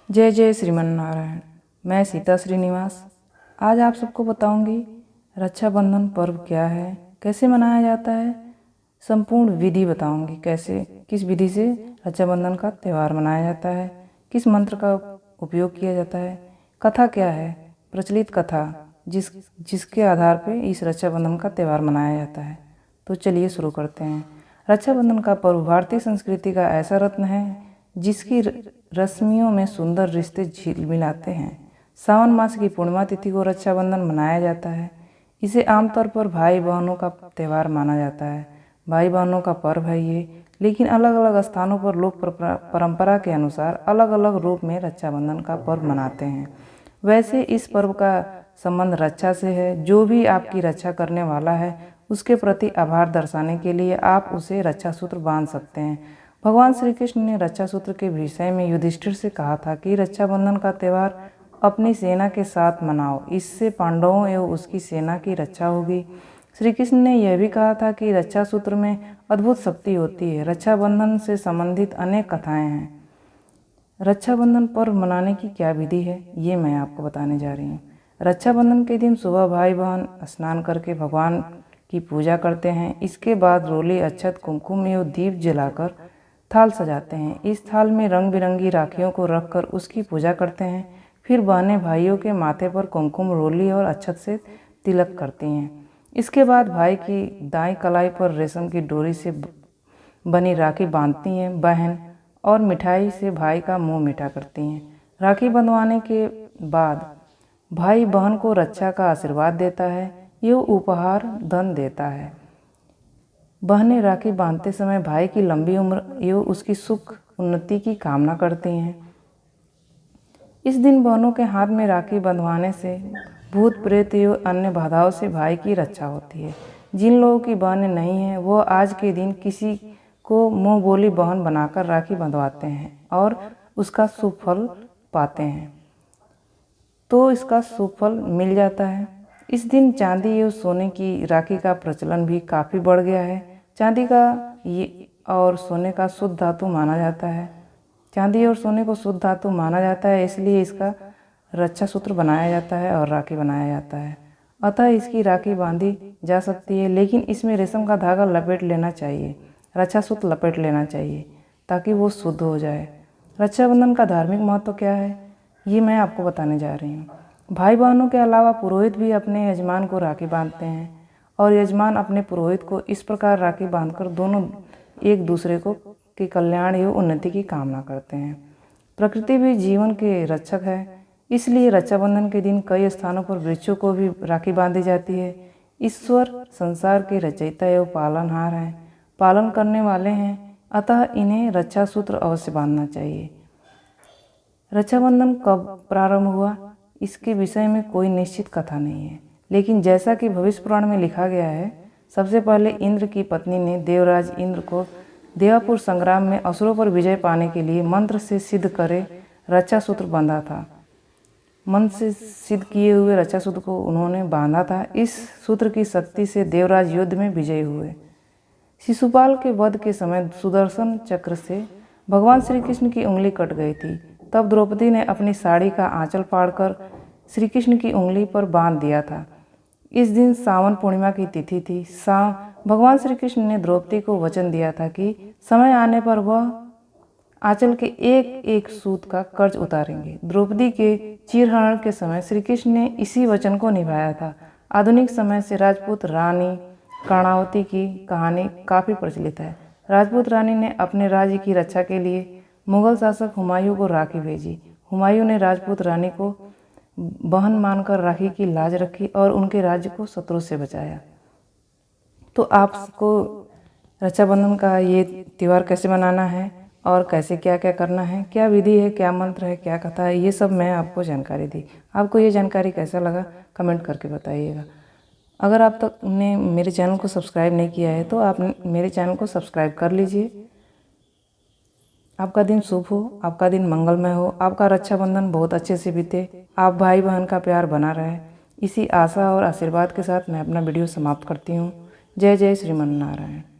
जय जय श्रीमन नारायण। मैं सीता श्रीनिवास आज आप सबको बताऊंगी रक्षाबंधन पर्व क्या है, कैसे मनाया जाता है, संपूर्ण विधि बताऊंगी। कैसे किस विधि से रक्षाबंधन का त्यौहार मनाया जाता है, किस मंत्र का उपयोग किया जाता है, कथा क्या है, प्रचलित कथा जिसके आधार पर इस रक्षाबंधन का त्यौहार मनाया जाता है। तो चलिए शुरू करते हैं। रक्षाबंधन का पर्व भारतीय संस्कृति का ऐसा रत्न है जिसकी रस्मियों में सुंदर रिश्ते झिलमिलाते हैं। सावन मास की पूर्णिमा तिथि को रक्षाबंधन मनाया जाता है। इसे आमतौर पर भाई बहनों का त्यौहार माना जाता है। भाई बहनों का पर्व है ये, लेकिन अलग अलग स्थानों पर लोग परंपरा के अनुसार अलग अलग रूप में रक्षाबंधन का पर्व मनाते हैं। वैसे इस पर्व का संबंध रक्षा से है। जो भी आपकी रक्षा करने वाला है उसके प्रति आभार दर्शाने के लिए आप उसे रक्षा सूत्र बांध सकते हैं। भगवान श्री कृष्ण ने रक्षा सूत्र के विषय में युधिष्ठिर से कहा था कि रक्षाबंधन का त्यौहार अपनी सेना के साथ मनाओ, इससे पांडवों एवं उसकी सेना की रक्षा होगी। श्री कृष्ण ने यह भी कहा था कि रक्षा सूत्र में अद्भुत शक्ति होती है। रक्षाबंधन से संबंधित अनेक कथाएं हैं। रक्षाबंधन पर्व मनाने की क्या विधि है ये मैं आपको बताने जा रही हूँ। रक्षाबंधन के दिन सुबह भाई बहन स्नान करके भगवान की पूजा करते हैं। इसके बाद रोली, अक्षत, कुमकुम एवं दीप जलाकर थाल सजाते हैं। इस थाल में रंग बिरंगी राखियों को रखकर उसकी पूजा करते हैं। फिर बहनें भाइयों के माथे पर कुमकुम, रोली और अक्षत से तिलक करती हैं। इसके बाद भाई की दाईं कलाई पर रेशम की डोरी से बनी राखी बांधती हैं बहन और मिठाई से भाई का मुंह मीठा करती हैं। राखी बंधवाने के बाद भाई बहन को रक्षा का आशीर्वाद देता है, ये उपहार धन देता है। बहनें राखी बांधते समय भाई की लंबी उम्र एवं उसकी सुख उन्नति की कामना करती हैं। इस दिन बहनों के हाथ में राखी बंधवाने से भूत प्रेत एवं अन्य बाधाओं से भाई की रक्षा होती है। जिन लोगों की बहनें नहीं हैं वो आज के दिन किसी को मुँह बोली बहन बनाकर राखी बंधवाते हैं और उसका शुभ फल पाते हैं, तो इसका शुभ फल मिल जाता है। इस दिन चांदी एवं सोने की राखी का प्रचलन भी काफ़ी बढ़ गया है। चांदी का ये और सोने का शुद्ध धातु माना जाता है। चांदी और सोने को शुद्ध धातु माना जाता है, इसलिए इसका रक्षा सूत्र बनाया जाता है और राखी बनाया जाता है। अतः इसकी राखी बांधी जा सकती है, लेकिन इसमें रेशम का धागा लपेट लेना चाहिए, रक्षा सूत्र लपेट लेना चाहिए ताकि वो शुद्ध हो जाए। रक्षाबंधन का धार्मिक महत्व क्या है ये मैं आपको बताने जा रही हूँ। भाई बहनों के अलावा पुरोहित भी अपने यजमान को राखी बांधते हैं और यजमान अपने पुरोहित को इस प्रकार राखी बांधकर दोनों एक दूसरे को के कल्याण एवं उन्नति की कामना करते हैं। प्रकृति भी जीवन के रक्षक है, इसलिए रक्षाबंधन के दिन कई स्थानों पर वृक्षों को भी राखी बांधी जाती है। ईश्वर संसार के रचयिता एवं पालनहार हैं, पालन करने वाले हैं, अतः इन्हें रक्षा सूत्र अवश्य बांधना चाहिए। रक्षाबंधन कब प्रारंभ हुआ इसके विषय में कोई निश्चित कथा नहीं है, लेकिन जैसा कि भविष्य पुराण में लिखा गया है, सबसे पहले इंद्र की पत्नी ने देवराज इंद्र को देवापुर संग्राम में असुरों पर विजय पाने के लिए मंत्र से सिद्ध करे रक्षा सूत्र बांधा था। मंत्र से सिद्ध किए हुए रक्षा सूत्र को उन्होंने बांधा था। इस सूत्र की शक्ति से देवराज युद्ध में विजयी हुए। शिशुपाल के वध के समय सुदर्शन चक्र से भगवान श्री कृष्ण की उंगली कट गई थी। तब द्रौपदी ने अपनी साड़ी का आंचल फाड़कर श्री कृष्ण की उंगली पर बांध दिया था। इस दिन सावन पूर्णिमा की तिथि थी। भगवान श्री कृष्ण ने द्रौपदी को वचन दिया था कि समय आने पर वह आंचल के एक एक सूत का कर्ज उतारेंगे। द्रौपदी के चीरहरण के समय श्री कृष्ण ने इसी वचन को निभाया था। आधुनिक समय से राजपूत रानी कर्णावती की कहानी काफ़ी प्रचलित है। राजपूत रानी ने अपने राज्य की रक्षा के लिए मुगल शासक हुमायूं को राखी भेजी। हुमायूं ने राजपूत रानी को बहन मानकर राखी की लाज रखी और उनके राज्य को शत्रु से बचाया। तो आपको रक्षाबंधन का ये त्यौहार कैसे मनाना है और कैसे क्या क्या करना है, क्या विधि है, क्या मंत्र है, क्या कथा है, ये सब मैं आपको जानकारी दी। आपको ये जानकारी कैसा लगा कमेंट करके बताइएगा। अगर आप तक ने मेरे चैनल को सब्सक्राइब नहीं किया है तो आप मेरे चैनल को सब्सक्राइब कर लीजिए। आपका दिन शुभ हो, आपका दिन मंगलमय हो, आपका रक्षाबंधन बहुत अच्छे से बीते, आप भाई बहन का प्यार बना रहे। इसी आशा और आशीर्वाद के साथ मैं अपना वीडियो समाप्त करती हूँ। जय जय श्रीमन नारायण।